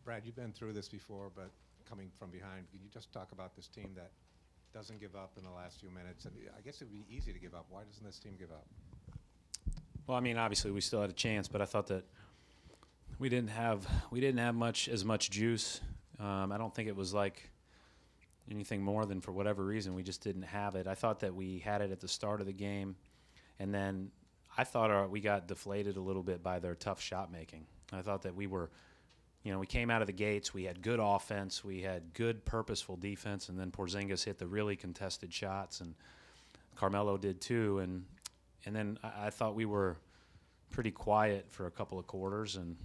Brad, you've been through this before, but coming from behind, can you just talk about this team that doesn't give up in the last few minutes? And I guess it would be easy to give up. Why doesn't this team give up? Well, I mean, obviously we still had a chance, but I thought that we didn't have as much juice. I don't think it was like anything more than for whatever reason we just didn't have it. I thought that we had it at the start of the game, and then I thought we got deflated a little bit by their tough shot making. I thought that we were, we came out of the gates, we had good offense, we had good purposeful defense, and then Porzingis hit the really contested shots, and Carmelo did too, and then I thought we were pretty quiet for a couple of quarters, and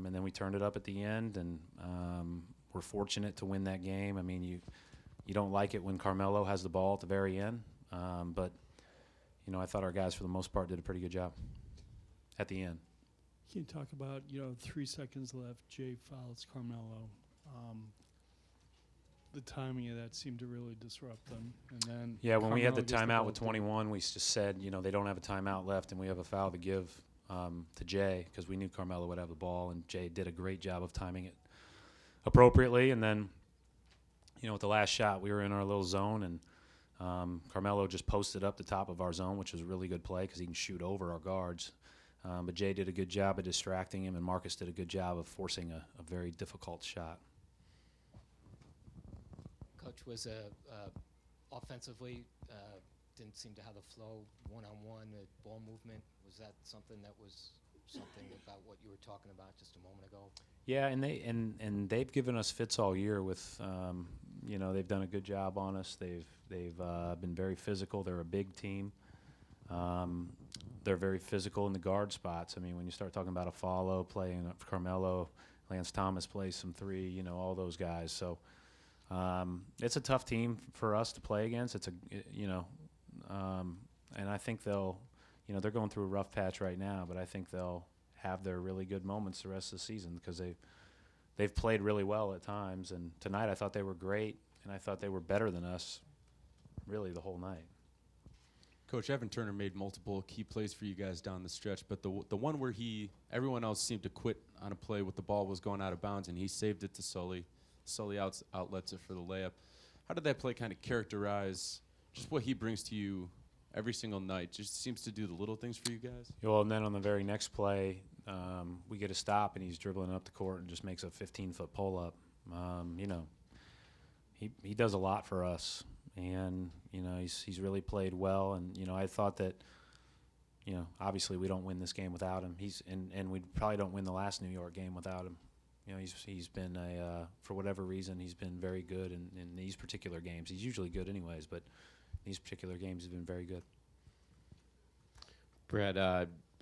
then we turned it up at the end, and we're fortunate to win that game. I mean, you don't like it when Carmelo has the ball at the very end, but I thought our guys for the most part did a pretty good job at the end. Can you talk about 3 seconds left, Jay fouls Carmelo? The timing of that seemed to really disrupt them, and then when we had the Carmelo gets timeout ball with 21, we just said they don't have a timeout left, and we have a foul to give to Jay because we knew Carmelo would have the ball, and Jay did a great job of timing it appropriately. And then with the last shot, we were in our little zone, and Carmelo just posted up the top of our zone, which was a really good play because he can shoot over our guards. But Jay did a good job of distracting him, and Marcus did a good job of forcing a very difficult shot. Coach, was offensively didn't seem to have the flow one-on-one, the ball movement. Was that something about what you were talking about just a moment ago? Yeah, and they've given us fits all year with they've done a good job on us. They've been very physical. They're a big team. They're very physical in the guard spots. I mean, when you start talking about a follow playing Carmelo, Lance Thomas plays some three, all those guys. So it's a tough team for us to play against. And I think they'll, they're going through a rough patch right now, but I think they'll have their really good moments the rest of the season because they've played really well at times. And tonight I thought they were great, and I thought they were better than us really the whole night. Coach, Evan Turner made multiple key plays for you guys down the stretch, but the one where everyone else seemed to quit on a play with the ball was going out of bounds, and he saved it to Sully. Sully outlets it for the layup. How did that play kind of characterize just what he brings to you every single night? Just seems to do the little things for you guys. Well, and then on the very next play, we get a stop, and he's dribbling up the court and just makes a 15-foot pull-up. He does a lot for us. And he's really played well, and I thought that obviously we don't win this game without him. And we probably don't win the last New York game without him. He's been for whatever reason he's been very good in these particular games. He's usually good anyways, but these particular games he's been very good. Brad,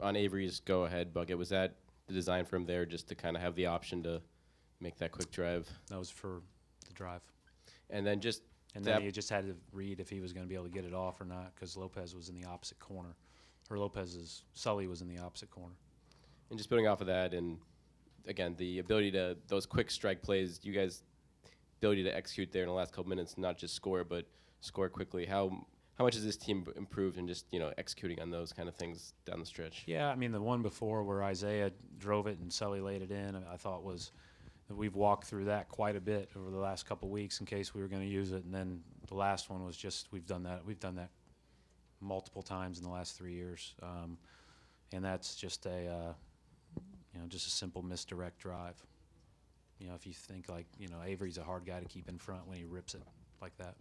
on Avery's go-ahead bucket, was that the design for him there, just to kind of have the option to make that quick drive? That was for the drive. And then just. And then he just had to read if he was going to be able to get it off or not because Lopez was in the opposite corner. Or Sully was in the opposite corner. And just building off of that, and again, the ability to, those quick strike plays, you guys' ability to execute there in the last couple minutes, not just score, but score quickly. How much has this team improved in just, executing on those kind of things down the stretch? Yeah, I mean, the one before where Isaiah drove it and Sully laid it in, I thought was – we've walked through that quite a bit over the last couple of weeks in case we were going to use it. And then the last one was just we've done that multiple times in the last 3 years. And that's just a simple misdirect drive. If you think Avery's a hard guy to keep in front when he rips it like that.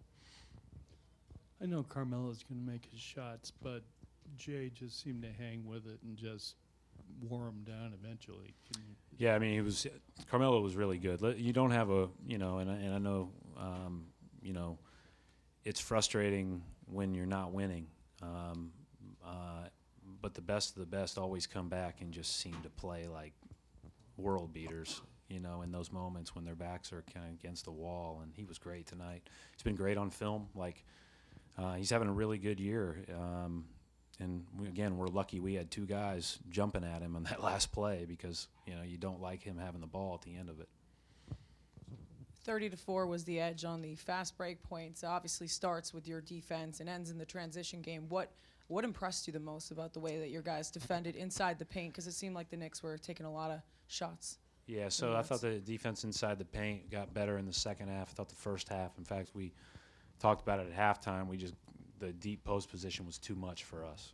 I know Carmelo's going to make his shots, but Jay just seemed to hang with it and just wore him down eventually. Yeah, I mean, Carmelo was really good. You don't have and I know, it's frustrating when you're not winning. But the best of the best always come back and just seem to play like world beaters, in those moments when their backs are kind of against the wall. And he was great tonight. He's been great on film. He's having a really good year. And we're lucky we had two guys jumping at him on that last play because, you don't like him having the ball at the end of it. 30-4 was the edge on the fast break points. Obviously starts with your defense and ends in the transition game. What impressed you the most about the way that your guys defended inside the paint? Because it seemed like the Knicks were taking a lot of shots. Yeah, so I thought the defense inside the paint got better in the second half. I thought the first half, in fact, we talked about it at halftime. The deep post position was too much for us.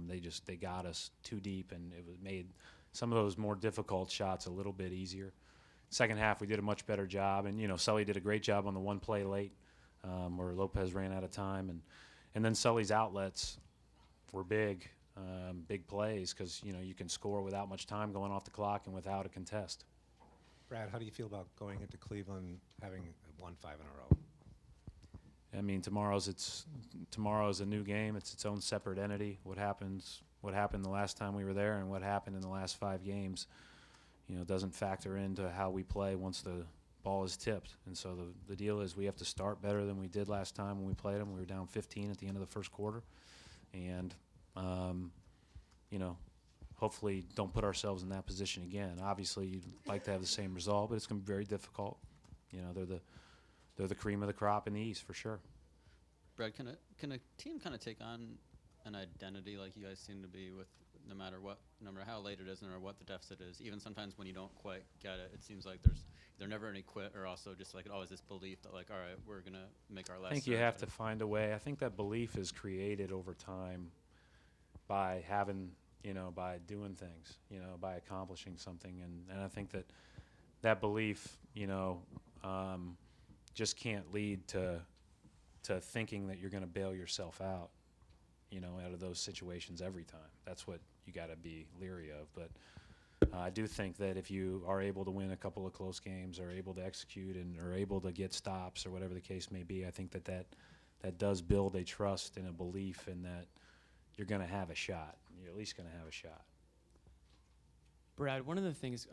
They got us too deep, and it made some of those more difficult shots a little bit easier. Second half, we did a much better job, and Sully did a great job on the one play late where Lopez ran out of time, and then Sully's outlets were big plays because you can score without much time going off the clock and without a contest. Brad, how do you feel about going into Cleveland having won 5 in a row? I mean, tomorrow's a new game. It's its own separate entity. What happened the last time we were there and what happened in the last 5 games, doesn't factor into how we play once the ball is tipped. And so the deal is we have to start better than we did last time when we played them. We were down 15 at the end of the first quarter. And, hopefully don't put ourselves in that position again. Obviously, you'd like to have the same result, but it's going to be very difficult. They're the cream of the crop in the East for sure. Brad, can a team kind of take on an identity like you guys seem to be with, no matter how late it is, no matter what the deficit is? Even sometimes when you don't quite get it, it seems like there's never any quit, or also just like always this belief that like, all right, we're gonna make our last. I think you have to find a way. I think that belief is created over time by by doing things, by accomplishing something, and I think that belief, just can't lead to thinking that you're going to bail yourself out, out of those situations every time. That's what you got to be leery of. But I do think that if you are able to win a couple of close games, or able to execute and are able to get stops or whatever the case may be, I think that does build a trust and a belief in that you're going to have a shot. You're at least going to have a shot. Brad, one of the things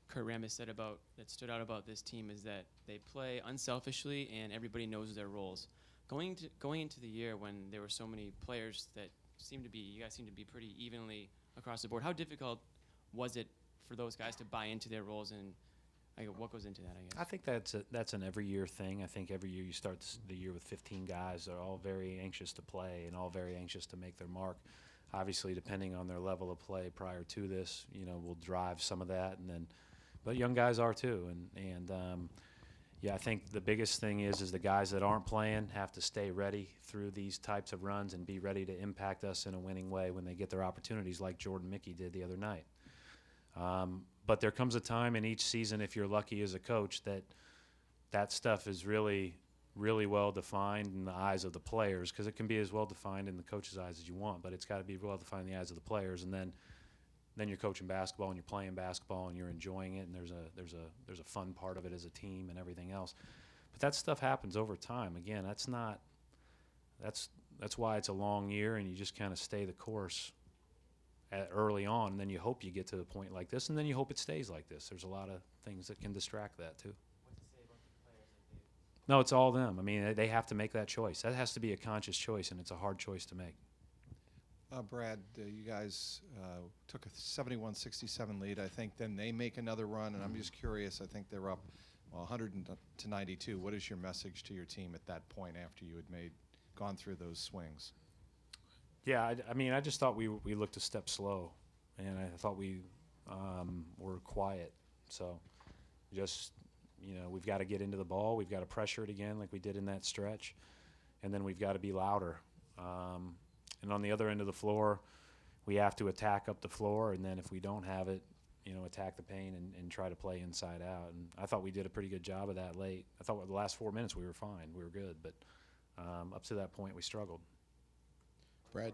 Kurt Rambis said that stood out about this team is that they play unselfishly and everybody knows their roles. Going into the year when there were so many players that you guys seem to be pretty evenly across the board, how difficult was it for those guys to buy into their roles, and what goes into that, I guess? I think that's an every year thing. I think every year you start the year with 15 guys. They're all very anxious to play and all very anxious to make their mark. Obviously, depending on their level of play prior to this, will drive some of that, but young guys are too, and I think the biggest thing is the guys that aren't playing have to stay ready through these types of runs and be ready to impact us in a winning way when they get their opportunities, like Jordan Mickey did the other night. But there comes a time in each season, if you're lucky as a coach, that stuff is really, really well defined in the eyes of the players, because it can be as well defined in the coach's eyes as you want, but it's got to be well defined in the eyes of the players. And then you're coaching basketball and you're playing basketball and you're enjoying it, and there's a fun part of it as a team and everything else. But that stuff happens over time. Again, that's why it's a long year, and you just kind of stay the course early on, and then you hope you get to the point like this, and then you hope it stays like this. There's a lot of things that can distract that too. What to say about the players? No, it's all them. I mean, they have to make that choice. That has to be a conscious choice, and it's a hard choice to make. Brad, you guys took a 71-67 lead, I think. Then they make another run, and I'm just curious. I think they're up 100-92. What is your message to your team at that point after you had gone through those swings? Yeah, I mean, I just thought we looked a step slow, and I thought we were quiet. So just, we've got to get into the ball. We've got to pressure it again like we did in that stretch, and then we've got to be louder. And on the other end of the floor, we have to attack up the floor, and then if we don't have it, attack the paint and try to play inside out. And I thought we did a pretty good job of that late. I thought the last 4 minutes we were fine. We were good, but up to that point we struggled. Brad,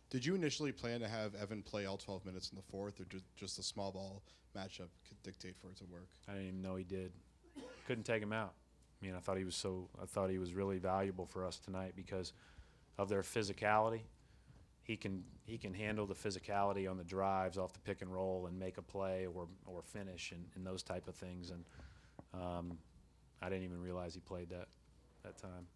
did you initially plan to have Evan play all 12 minutes in the fourth, or just the small ball matchup could dictate for it to work? I didn't even know he did. Couldn't take him out. I mean, I thought he was really valuable for us tonight because of their physicality. He can handle the physicality on the drives off the pick and roll and make a play or finish and those type of things. And I didn't even realize he played that time.